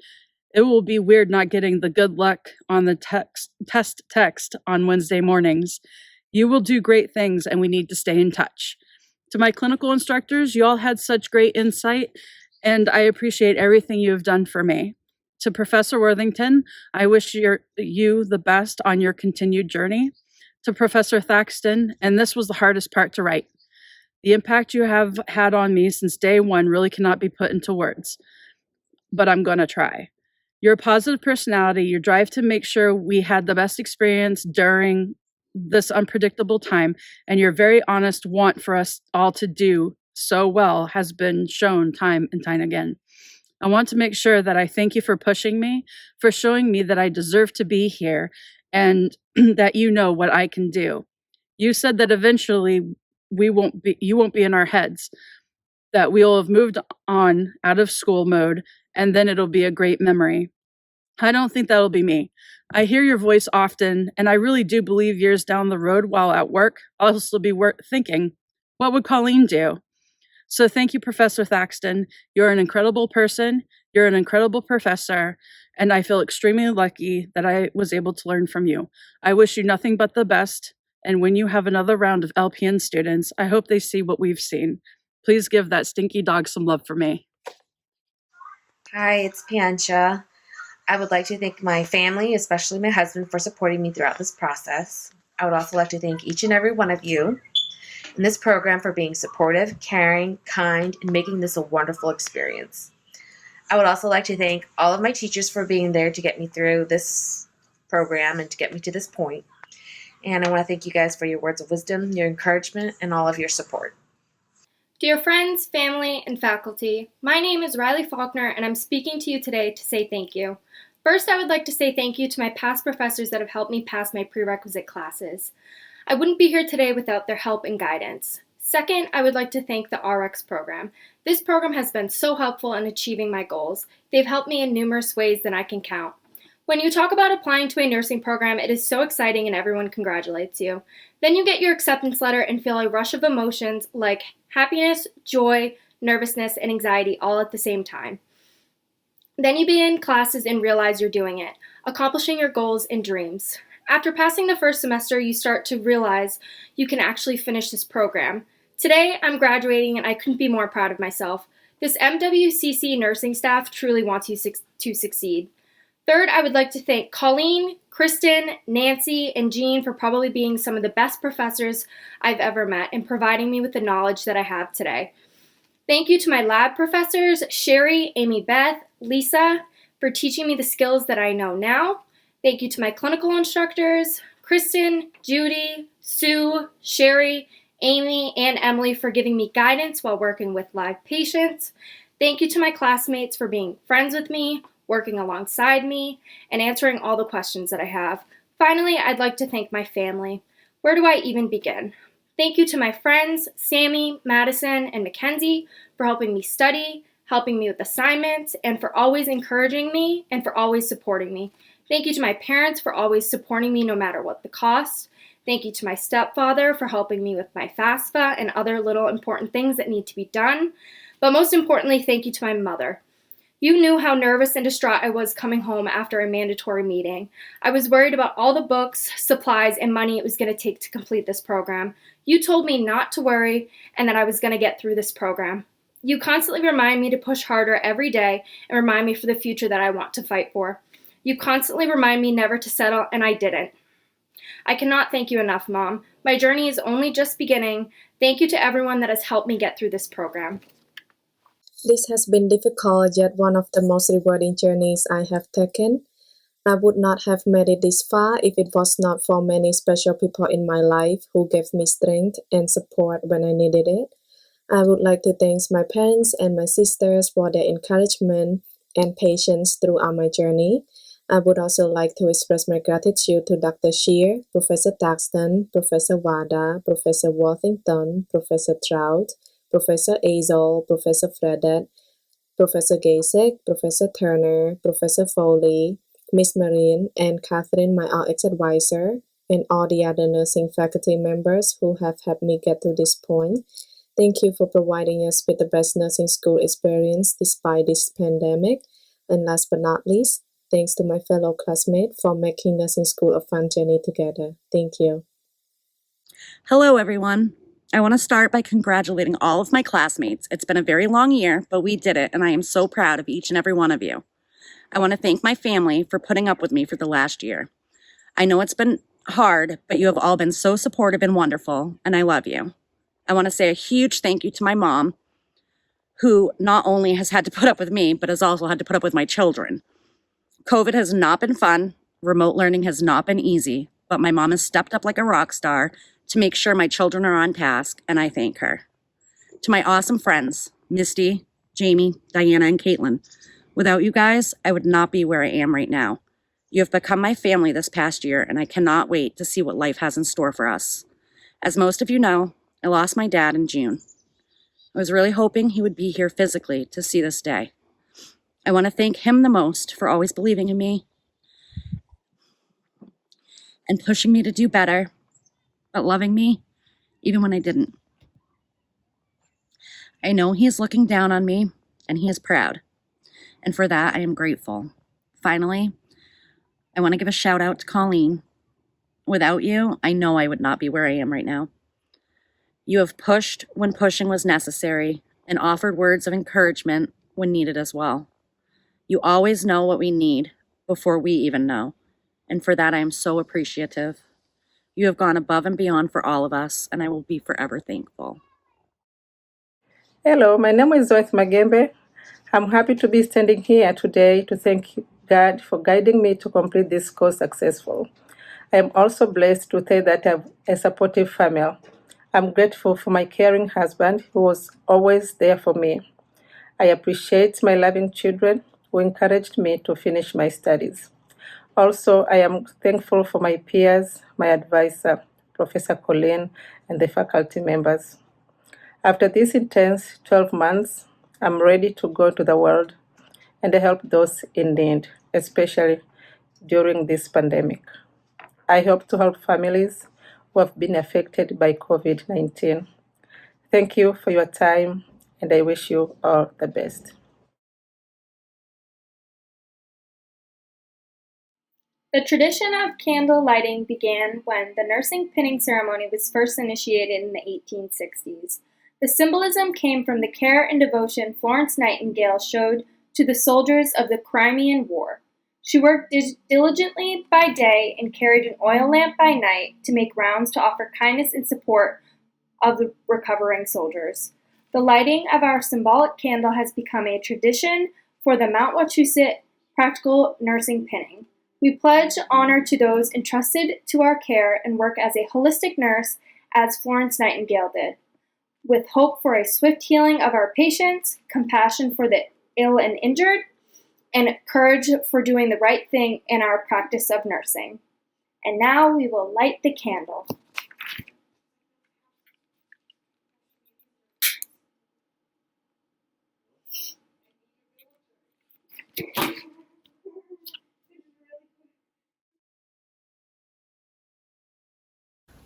Speaker 20: It will be weird not getting the good luck on the text on Wednesday mornings. You will do great things, and we need to stay in touch. To my clinical instructors, you all had such great insight, and I appreciate everything you have done for me. To Professor Worthington, I wish you the best on your continued journey. To Professor Thaxton, and this was the hardest part to write. The impact you have had on me since day one really cannot be put into words, but I'm going to try. Your positive personality, your drive to make sure we had the best experience during this unpredictable time, and your very honest want for us all to do so well has been shown time and time again. I want to make sure that I thank you for pushing me, for showing me that I deserve to be here, and that you know what I can do. You said that eventually you won't be in our heads, that we'll have moved on out of school mode, and then it'll be a great memory. I don't think that'll be me. I hear your voice often, and I really do believe years down the road while at work, I'll also be thinking, what would Collene do? So thank you, Professor Thaxton. You're an incredible person. You're an incredible professor, and I feel extremely lucky that I was able to learn from you. I wish you nothing but the best, and when you have another round of LPN students, I hope they see what we've seen. Please give that stinky dog some love for me.
Speaker 21: Hi, it's Payengcha. I would like to thank my family, especially my husband, for supporting me throughout this process. I would also like to thank each and every one of you in this program for being supportive, caring, kind, and making this a wonderful experience. I would also like to thank all of my teachers for being there to get me through this program and to get me to this point. And I want to thank you guys for your words of wisdom, your encouragement, and all of your support.
Speaker 17: Dear friends, family, and faculty, my name is Rylie Faulkner, and I'm speaking to you today to say thank you. First, I would like to say thank you to my past professors that have helped me pass my prerequisite classes. I wouldn't be here today without their help and guidance. Second, I would like to thank the RX program. This program has been so helpful in achieving my goals. They've helped me in numerous ways that I can count. When you talk about applying to a nursing program, it is so exciting and everyone congratulates you. Then you get your acceptance letter and feel a rush of emotions like happiness, joy, nervousness, and anxiety all at the same time. Then you begin classes and realize you're doing it, accomplishing your goals and dreams. After passing the first semester, you start to realize you can actually finish this program. Today, I'm graduating and I couldn't be more proud of myself. This MWCC nursing staff truly wants you to succeed. Third, I would like to thank Collene, Kristen, Nancy, and Jeanne for probably being some of the best professors I've ever met and providing me with the knowledge that I have today. Thank you to my lab professors, Cherie, Amy, Beth, Lisa, for teaching me the skills that I know now. Thank you to my clinical instructors, Kristen, Judy, Sue, Cherie, Amy, and Emily for giving me guidance while working with live patients. Thank you to my classmates for being friends with me, working alongside me, and answering all the questions that I have. Finally, I'd like to thank my family. Where do I even begin?
Speaker 1: Thank you to my friends, Sammy, Madison, and Mackenzie, for helping me study, helping me with assignments, and for always encouraging me and for always supporting me. Thank you to my parents for always supporting me no matter what the cost. Thank you to my stepfather for helping me with my FAFSA and other little important things that need to be done. But most importantly, thank you to my mother. You knew how nervous and distraught I was coming home after a mandatory meeting. I was worried about all the books, supplies, and money it was going to take to complete this program. You told me not to worry and that I was going to get through this program. You constantly remind me to push harder every day and remind me for the future that I want to fight for. You constantly remind me never to settle, and I didn't. I cannot thank you enough, Mom. My journey is only just beginning. Thank you to everyone that has helped me get through this program.
Speaker 22: This has been difficult, yet one of the most rewarding journeys I have taken. I would not have made it this far if it was not for many special people in my life who gave me strength and support when I needed it. I would like to thank my parents and my sisters for their encouragement and patience throughout my journey. I would also like to express my gratitude to Dr. Shea, Professor Thaxton, Professor Vander, Professor Worthington, Professor Trout, Professor Azol, Professor Fredette, Professor Gacek, Professor Turner, Professor Foley, Miss Marine, and Catherine, my RX advisor, and all the other nursing faculty members who have helped me get to this point. Thank you for providing us with the best nursing school experience despite this pandemic. And last but not least, thanks to my fellow classmates for making nursing school a fun journey together. Thank you.
Speaker 23: Hello, everyone. I want to start by congratulating all of my classmates. It's been a very long year, but we did it, and I am so proud of each and every one of you. I want to thank my family for putting up with me for the last year. I know it's been hard, but you have all been so supportive and wonderful, and I love you. I want to say a huge thank you to my mom, who not only has had to put up with me, but has also had to put up with my children. COVID has not been fun. Remote learning has not been easy, but my mom has stepped up like a rock star to make sure my children are on task, and I thank her. To my awesome friends, Mysti, Jamie, Dianna, and Caitlin. Without you guys, I would not be where I am right now. You have become my family this past year, and I cannot wait to see what life has in store for us. As most of you know, I lost my dad in June. I was really hoping he would be here physically to see this day. I want to thank him the most for always believing in me and pushing me to do better, but loving me even when I didn't. I know he is looking down on me, and he is proud, and for that I am grateful. Finally, I want to give a shout out to Collene. Without you, I know I would not be where I am right now. You have pushed when pushing was necessary and offered words of encouragement when needed as well. You always know what we need before we even know, and for that I am so appreciative. You have gone above and beyond for all of us, and I will be forever thankful.
Speaker 12: Hello, my name is Zoeth Magembe. I'm happy to be standing here today to thank God for guiding me to complete this course successfully. I am also blessed to say that I have a supportive family. I'm grateful for my caring husband who was always there for me. I appreciate my loving children who encouraged me to finish my studies. Also, I am thankful for my peers, my advisor, Professor Collene, and the faculty members. After this intense 12 months, I'm ready to go to the world and help those in need, especially during this pandemic. I hope to help families who have been affected by COVID-19. Thank you for your time, and I wish you all the best.
Speaker 1: The tradition of candle lighting began when the nursing pinning ceremony was first initiated in the 1860s. The symbolism came from the care and devotion Florence Nightingale showed to the soldiers of the Crimean War. She worked diligently by day and carried an oil lamp by night to make rounds to offer kindness and support of the recovering soldiers. The lighting of our symbolic candle has become a tradition for the Mount Wachusett Practical Nursing Pinning. We pledge honor to those entrusted to our care and work as a holistic nurse as Florence Nightingale did, with hope for a swift healing of our patients, compassion for the ill and injured, and courage for doing the right thing in our practice of nursing. And now we will light the candle.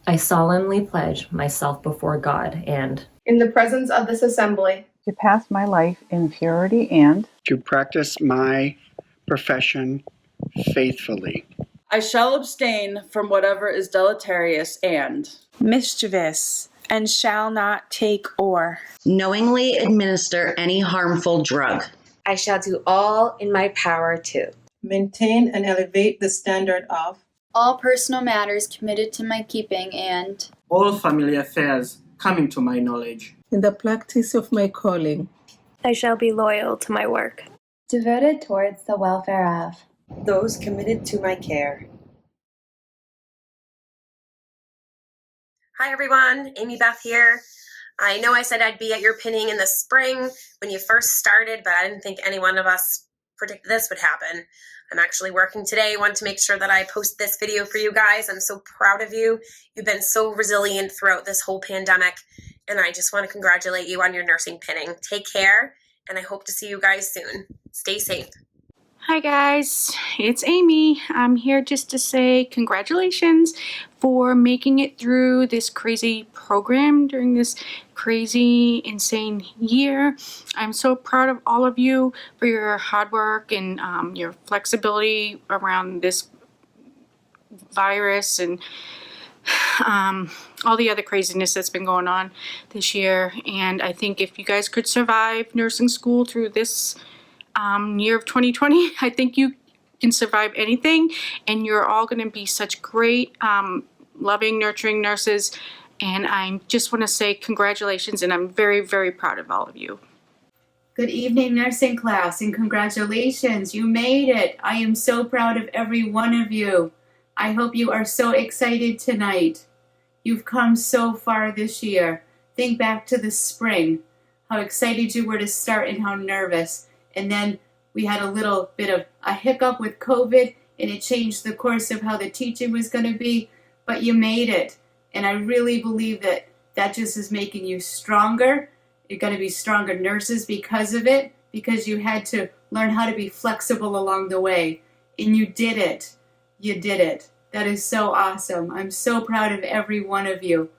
Speaker 11: I solemnly pledge myself before God and
Speaker 17: in the presence of this assembly,
Speaker 9: to pass my life in purity and
Speaker 10: to practice my profession faithfully.
Speaker 20: I shall abstain from whatever is deleterious and
Speaker 2: mischievous, and shall not take or
Speaker 4: knowingly administer any harmful drug.
Speaker 8: I shall do all in my power to
Speaker 12: maintain and elevate the standard of
Speaker 15: all personal matters committed to my keeping and
Speaker 16: all family affairs coming to my knowledge.
Speaker 12: in the practice of my calling.
Speaker 7: I shall be loyal to my work,
Speaker 3: devoted towards the welfare of
Speaker 5: those committed to my care.
Speaker 24: Hi everyone, Amy Beth here. I know I said I'd be at your pinning in the spring when you first started, but I didn't think any one of us predicted this would happen. I'm actually working today. Want to make sure that I post this video for you guys. I'm so proud of you. You've been so resilient throughout this whole pandemic, and I just want to congratulate you on your nursing pinning. Take care, and I hope to see you guys soon. Stay safe.
Speaker 2: Hi guys, it's Amy. I'm here just to say congratulations for making it through this crazy program during this crazy, insane year. I'm so proud of all of you for your hard work and your flexibility around this virus and all the other craziness that's been going on this year. And I think if you guys could survive nursing school through this year of 2020, I think you can survive anything, and you're all going to be such great, loving, nurturing nurses. And I just want to say congratulations, and I'm very, very proud of all of you.
Speaker 25: Good evening, nursing class, and congratulations. You made it. I am so proud of every one of you. I hope you are so excited tonight. You've come so far this year. Think back to the spring, how excited you were to start and how nervous. And then we had a little bit of a hiccup with COVID, and it changed the course of how the teaching was going to be, but you made it. And I really believe that that just is making you stronger. You're going to be stronger nurses because of it, because you had to learn how to be flexible along the way. And you did it. You did it. That is so awesome. I'm so proud of every one of you.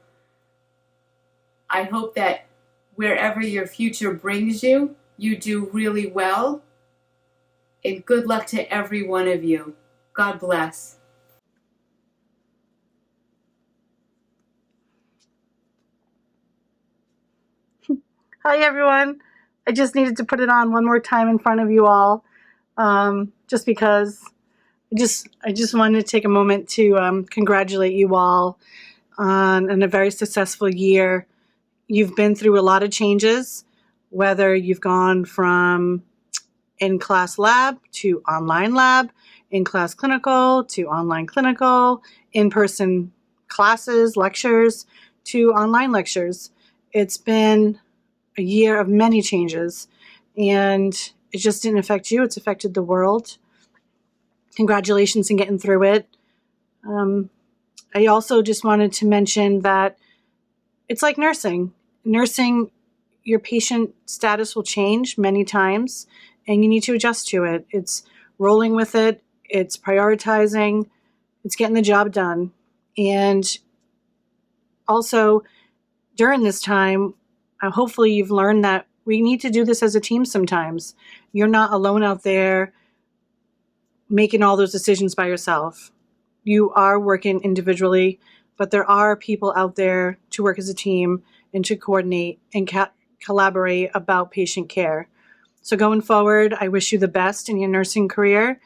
Speaker 25: I hope that wherever your future brings you, you do really well, and good luck to every one of you. God bless.
Speaker 26: Hi everyone. I just needed to put it on one more time in front of you all, just because I just wanted to take a moment to congratulate you all on a very successful year. You've been through a lot of changes, whether you've gone from in-class lab to online lab, in-class clinical to online clinical, in-person classes, lectures to online lectures. It's been a year of many changes, and it just didn't affect you. It's affected the world. Congratulations in getting through it. I also just wanted to mention that it's like nursing. Nursing, your patient status will change many times, and you need to adjust to it. It's rolling with it. It's prioritizing. It's getting the job done. And also, during this time, hopefully you've learned that we need to do this as a team sometimes. You're not alone out there making all those decisions by yourself. You are working individually, but there are people out there to work as a team and to coordinate and collaborate about patient care. So going forward, I wish you the best in your nursing career,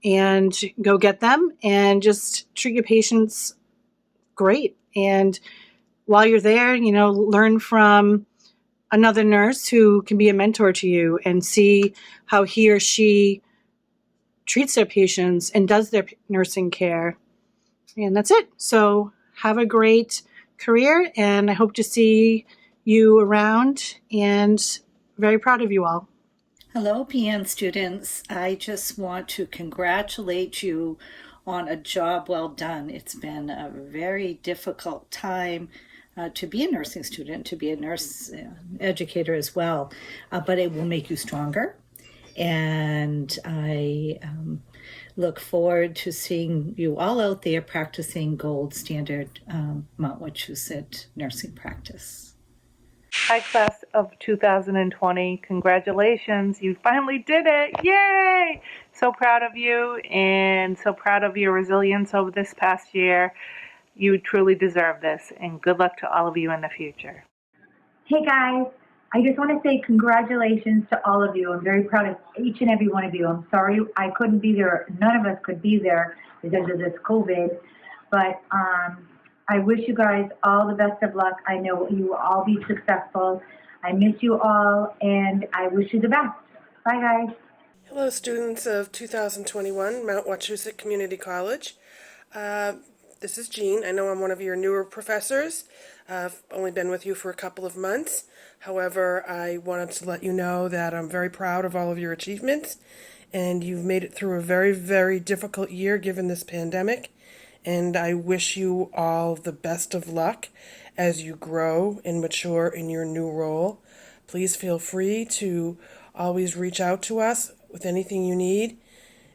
Speaker 26: and go get them and just treat your patients great. And while you're there, learn from another nurse who can be a mentor to you and see how he or she treats their patients and does their nursing care. And that's it. So have a great career, and I hope to see you around, and very proud of you all.
Speaker 27: Hello, PN students. I just want to congratulate you on a job well done. It's been a very difficult time to be a nursing student, to be a nurse educator as well, but it will make you stronger. And I look forward to seeing you all out there practicing gold standard Mount Wachusett nursing practice.
Speaker 6: Hi, class of 2020. Congratulations. You finally did it. Yay! So proud of you and so proud of your resilience over this past year. You truly deserve this, and good luck to all of you in the future.
Speaker 13: Hey guys, I just want to say congratulations to all of you. I'm very proud of each and every one of you. I'm sorry I couldn't be there. None of us could be there because of this COVID, but I wish you guys all the best of luck. I know you will all be successful. I miss you all, and I wish you the best. Bye, guys.
Speaker 14: Hello, students of 2021 Mount Wachusett Community College. This is Jeanne. I know I'm one of your newer professors. I've only been with you for a couple of months. However, I wanted to let you know that I'm very proud of all of your achievements, and you've made it through a very, very difficult year given this pandemic. And I wish you all the best of luck as you grow and mature in your new role. Please feel free to always reach out to us with anything you need.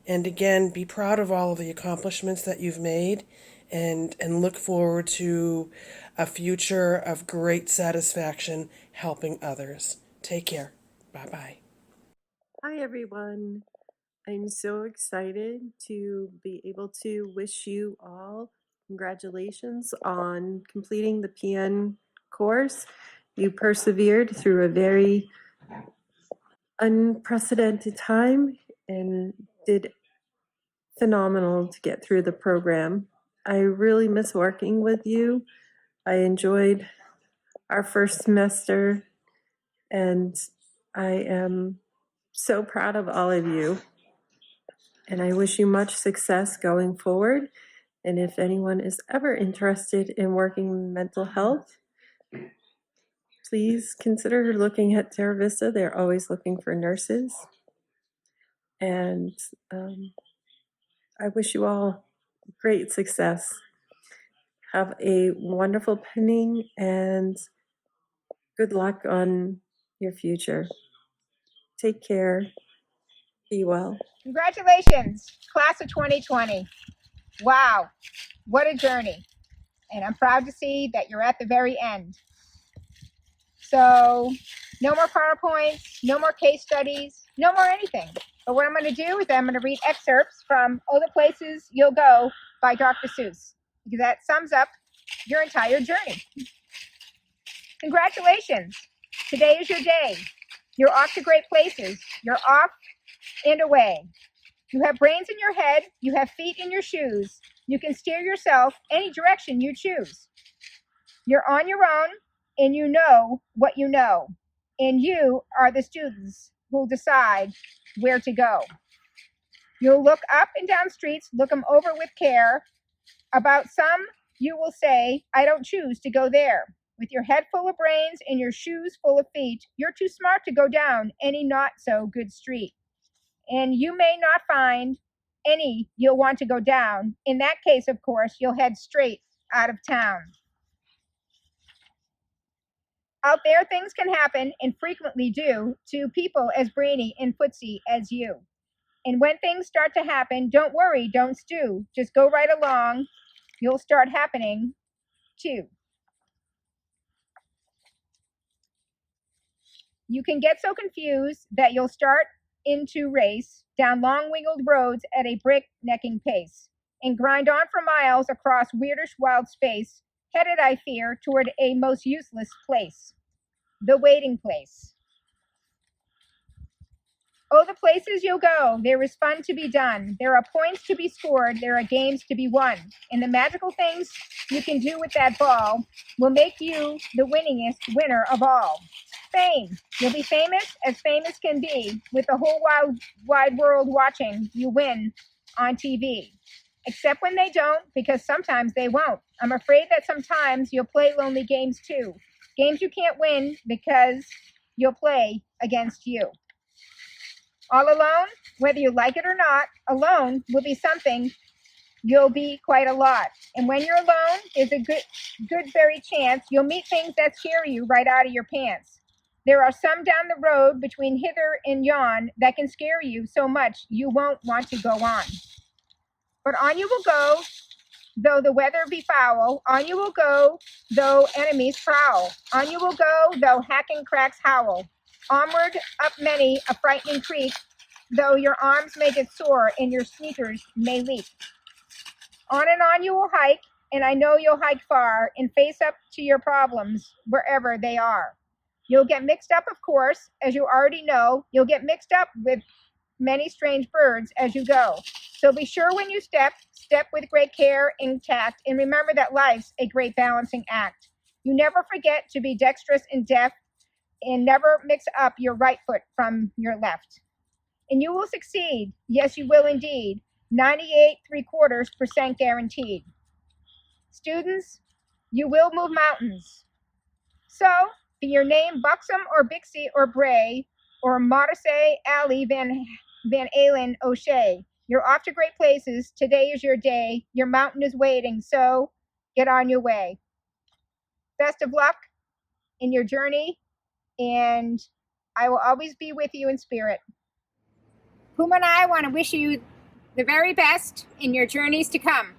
Speaker 14: And again, be proud of all of the accomplishments that you've made, and look forward to a future of great satisfaction helping others. Take care. Bye-bye.
Speaker 18: Hi, everyone. I'm so excited to be able to wish you all congratulations on completing the PN course. You persevered through a very unprecedented time and did phenomenal to get through the program. I really miss working with you. I enjoyed our first semester, and I am so proud of all of you. And I wish you much success going forward. And if anyone is ever interested in working in mental health, please consider looking at Terra Vista. They're always looking for nurses. And I wish you all great success. Have a wonderful pinning and good luck on your future. Take care. Be well.
Speaker 19: Congratulations, class of 2020. Wow, what a journey. And I'm proud to see that you're at the very end. So no more PowerPoints, no more case studies, no more anything. But what I'm going to do is I'm going to read excerpts from Oh, the Places You'll Go by Dr. Seuss, because that sums up your entire journey. Congratulations. Today is your day. You're off to great places. You're off and away. You have brains in your head. You have feet in your shoes. You can steer yourself any direction you choose. You're on your own, and you know what you know. And you are the students who'll decide where to go. You'll look up and down streets, look them over with care. About some, you will say, I don't choose to go there. With your head full of brains and your shoes full of feet, you're too smart to go down any not so good street. And you may not find any you'll want to go down. In that case, of course, you'll head straight out of town. Out there, things can happen, and frequently do, to people as brainy and footsie as you. And when things start to happen, don't worry, don't stew. Just go right along. You'll start happening too. You can get so confused that you'll start into race down long wiggled roads at a breaknecking pace and grind on for miles across weirdish wild space, headed, I fear, toward a most useless place, the waiting place. Oh, the places you'll go, there is fun to be done. There are points to be scored, there are games to be won. And the magical things you can do with that ball will make you the winningest winner of all. Fame. You'll be famous as famous can be, with the whole wide world watching you win on TV. Except when they don't, because sometimes they won't. I'm afraid that sometimes you'll play lonely games too. Games you can't win because you'll play against you. All alone, whether you like it or not, alone will be something you'll be quite a lot. And when you're alone, there's a good very chance you'll meet things that scare you right out of your pants. There are some down the road between hither and yon that can scare you so much you won't want to go on. But on you will go, though the weather be foul. On you will go, though enemies prowl. On you will go, though hacking cracks howl. Onward up many a frightening creek, though your arms may get sore and your sneakers may leak. On and on you will hike, and I know you'll hike far and face up to your problems wherever they are. You'll get mixed up, of course, as you already know. You'll get mixed up with many strange birds as you go. So be sure when you step with great care and tact, and remember that life's a great balancing act. You never forget to be dexterous and deft, and never mix up your right foot from your left. And you will succeed. Yes, you will indeed. 98.75% guaranteed. Students, you will move mountains. So, be your name Buxom or Bixie or Bray or Modesay, Alley, Van Allen, O'Shea. You're off to great places. Today is your day. Your mountain is waiting, so get on your way. Best of luck in your journey, and I will always be with you in spirit. Puma and I want to wish you the very best in your journeys to come.